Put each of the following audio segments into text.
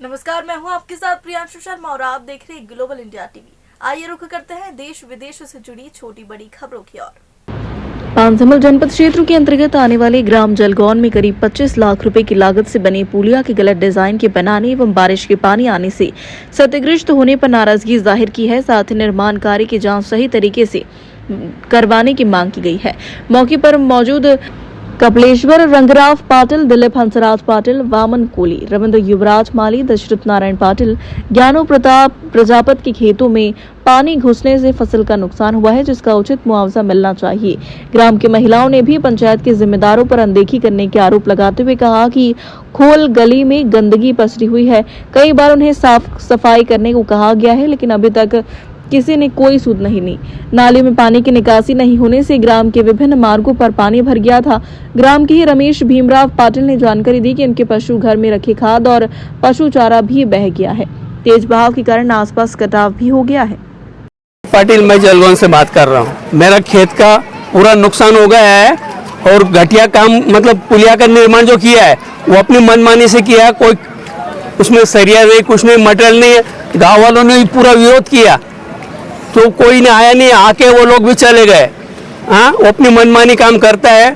नमस्कार, मैं हूं आपके साथ प्रियांशु शर्मा और आप देख रहे हैं ग्लोबल इंडिया टीवी। आइए रुख करते हैं देश विदेश से जुड़ी छोटी बड़ी खबरों की ओर। पांचमहल जनपद क्षेत्र के अंतर्गत आने वाले ग्राम जलगौन में करीब 25 लाख रुपए की लागत से बने पुलिया के गलत डिजाइन के बनाने एवं बारिश के पानी आने से क्षतिग्रस्त होने पर नाराजगी जाहिर की है। साथ ही निर्माण कार्य की जांच सही तरीके से करवाने की मांग की गई है। मौके पर मौजूद कपिलेश्वर रंगराव पाटिल, दिलीप हंसराज पाटिल, वामन कोली, रविंद्र युवराज माली, दशरथ नारायण पाटिल, ज्ञानो प्रताप प्रजापत के खेतों में पानी घुसने से फसल का नुकसान हुआ है, जिसका उचित मुआवजा मिलना चाहिए। ग्राम की महिलाओं ने भी पंचायत के जिम्मेदारों पर अनदेखी करने के आरोप लगाते हुए कहा कि खोल गली में गंदगी पसरी हुई है। कई बार उन्हें साफ सफाई करने को कहा गया है, लेकिन अभी तक किसी ने कोई सूद नहीं ली। नाले में पानी की निकासी नहीं होने से ग्राम के विभिन्न मार्गों पर पानी भर गया था। ग्राम के ही रमेश भीमराव पाटिल ने जानकारी दी कि उनके पशु घर में रखे खाद और पशु चारा भी बह गया है। तेज बहाव के कारण आसपास कटाव भी हो गया है। पाटिल, मैं जलगौन से बात कर रहा हूँ। मेरा खेत का पूरा नुकसान हो गया है और घटिया काम, मतलब पुलिया का निर्माण जो किया है वो अपनी मनमानी से किया है। कोई उसमें सरिया नहीं, कुछ नहीं, मटेरियल नहीं है। गाँव वालों ने पूरा विरोध किया तो कोई ने आया नहीं, आके वो लोग भी चले गए। हाँ, वो अपनी मनमानी काम करता है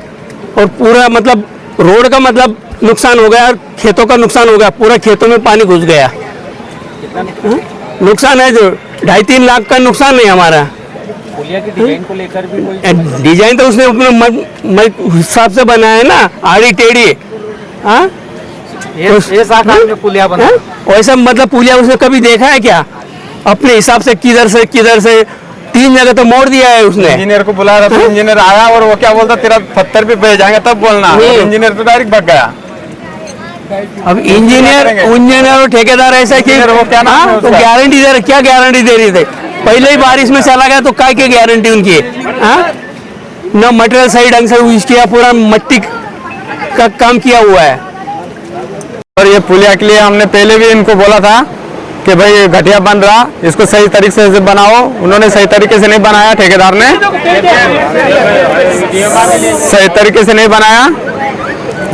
और पूरा मतलब रोड का मतलब नुकसान हो गया और खेतों का नुकसान हो गया। पूरा खेतों में पानी घुस गया। नुकसान है जो 2.5-3 लाख का नुकसान है हमारा। पुलिया की डिजाइन को लेकर भी कोई डिजाइन तो उसने अपने हिसाब से बनाया है ना, आड़ी टेढ़ी। हाँ, ये पुलिया बना वैसा मतलब पुलिया उसने कभी देखा है क्या? अपने हिसाब से किधर से 3 जगह तो मोड़ दिया है उसने। इंजीनियर को बुलाया था, इंजीनियर आया और वो क्या बोलता, तेरा पत्थर पे बह जाएंगे तब बोलना। इंजीनियर तो डायरेक्ट भाग गया। अब इंजीनियर और ठेकेदार ऐसा कि वो क्या नाम है तो उसका? गारंटी दे रहे, क्या गारंटी दे रही थे? पहले ही बारिश में चला गया तो काय की गारंटी उनकी? न मटेरियल सही ढंग से यूज किया, पूरा मिट्टी का काम किया हुआ है। और ये पुलिया के लिए हमने पहले भी इनको बोला था कि भाई घटिया बन रहा, इसको सही तरीके से बनाओ। उन्होंने सही तरीके से नहीं बनाया, ठेकेदार ने सही तरीके से नहीं बनाया।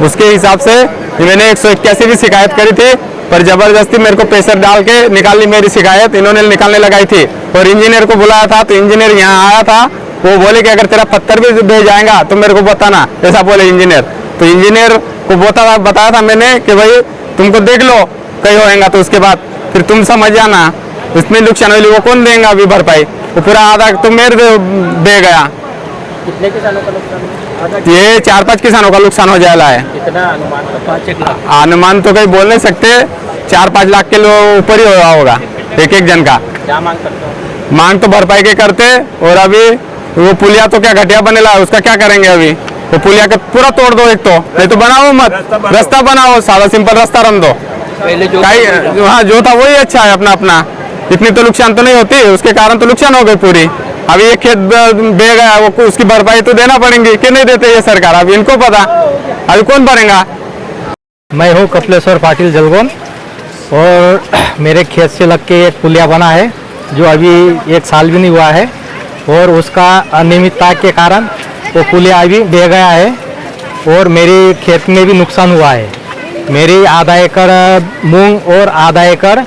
उसके हिसाब से मैंने 181 की शिकायत करी थी, पर जबरदस्ती मेरे को प्रेशर डाल के निकाल ली मेरी शिकायत। इन्होंने निकालने लगाई थी और इंजीनियर को बुलाया था तो इंजीनियर यहाँ आया था। वो बोले कि अगर तेरा पत्थर भी भेज जाएगा तो मेरे को बताना, ऐसा बोले इंजीनियर। तो इंजीनियर को बताया था मैंने कि भाई तुमको देख लो कहीं होएगा तो उसके बाद फिर तुम समझ जाना। इसमें नुकसान हुई वो कौन देगा अभी भरपाई? वो पूरा आधा तो मेरे दे गया। कितने किसानों का नुकसान? ये 4-5 किसानों का नुकसान हो जाएगा है। कितना अनुमान? अनुमान तो कहीं बोल नहीं सकते, 4-5 लाख के ऊपर ही होगा एक जन का। क्या मांग करते हो? मांग तो भरपाई के करते। और अभी वो पुलिया तो क्या घटिया बनेला, उसका क्या करेंगे? अभी वो पुलिया का पूरा तोड़ दो, एक तो नहीं तो बनाओ मत, रास्ता बनाओ, सादा सिंपल रास्ता रन दो। पहले जो हाँ, जो था वही अच्छा है अपना। इतनी तो नुकसान तो नहीं होती, उसके कारण तो नुकसान हो गई पूरी। अभी ये खेत बह गया, वो उसकी भरपाई तो देना पड़ेगी कि नहीं देते ये सरकार? अभी इनको पता, अभी कौन भरेगा? मैं हूँ कपिलेश्वर पाटिल जलगौन, और मेरे खेत से लग के एक पुलिया बना है जो अभी 1 साल भी नहीं हुआ है, और उसका अनियमितता के कारण वो पुलिया अभी बह गया है और मेरे खेत में भी नुकसान हुआ है। मेरी आधा एकड़ मूंग और आधा एकड़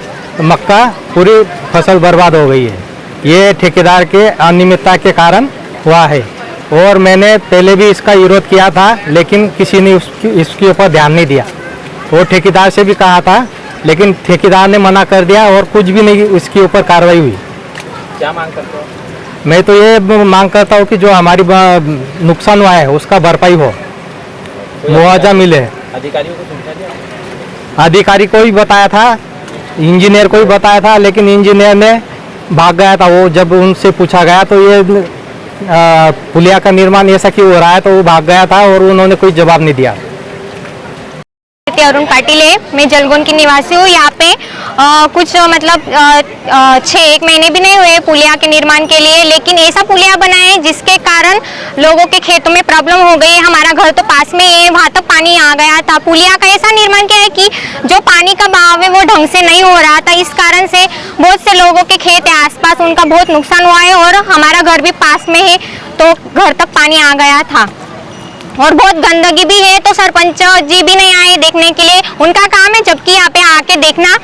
मक्का पूरी फसल बर्बाद हो गई है। ये ठेकेदार के अनियमितता के कारण हुआ है और मैंने पहले भी इसका विरोध किया था, लेकिन किसी ने इसके ऊपर ध्यान नहीं दिया। वो ठेकेदार से भी कहा था, लेकिन ठेकेदार ने मना कर दिया और कुछ भी नहीं इसके ऊपर कार्रवाई हुई। क्या मांग करते हो? मैं तो ये मांग करता हूँ कि जो हमारी नुकसान हुआ है उसका भरपाई हो, मुआवजा मिले। अधिकारियों को समझा दिया? अधिकारी को भी बताया था, इंजीनियर को भी बताया था, लेकिन इंजीनियर ने भाग गया था। वो जब उनसे पूछा गया तो ये पुलिया का निर्माण ऐसा क्यों हो रहा है, तो वो भाग गया था और उन्होंने कोई जवाब नहीं दिया। अरुण पाटिल है, मैं जलगौन की निवासी हूँ। यहाँ पे कुछ मतलब 6-1 महीने भी नहीं हुए पुलिया के निर्माण के लिए, लेकिन ऐसा पुलिया बना है जिसके कारण लोगों के खेतों में प्रॉब्लम हो गई है। हमारा घर तो पास में है, वहाँ तक पानी आ गया था। पुलिया का ऐसा निर्माण किया है कि जो पानी का बहाव है वो ढंग से नहीं हो रहा था। इस कारण से बहुत से लोगों के खेत है आसपास, उनका बहुत नुकसान हुआ है और हमारा घर भी पास में है तो घर तक पानी आ गया था। और बहुत गंदगी भी है, तो सरपंच जी भी नहीं आए देखने के लिए। उनका काम है जबकि यहाँ पे आके देखना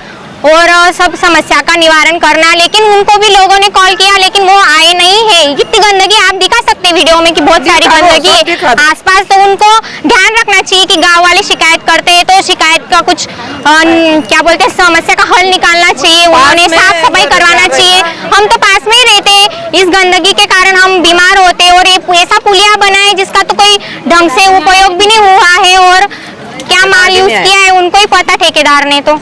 और सब समस्या का निवारण करना, लेकिन उनको भी लोगों ने कॉल किया लेकिन वो आए नहीं है। इतनी गंदगी आप दिखा सकते वीडियो में कि बहुत सारी गंदगी है आसपास, तो उनको ध्यान रखना चाहिए कि गांव वाले शिकायत करते हैं तो शिकायत का कुछ क्या बोलते हैं समस्या का हल निकालना चाहिए, उन्होंने साफ सफाई करवाना चाहिए। हम तो पास में ही रहते हैं, इस गंदगी के कारण हम बीमार होते हैं और ये ऐसा पुलिया बना है जिसका तो कोई ढंग से उपयोग भी नहीं हुआ है और क्या माल यूज किया है उनको ही पता ठेकेदार ने तो।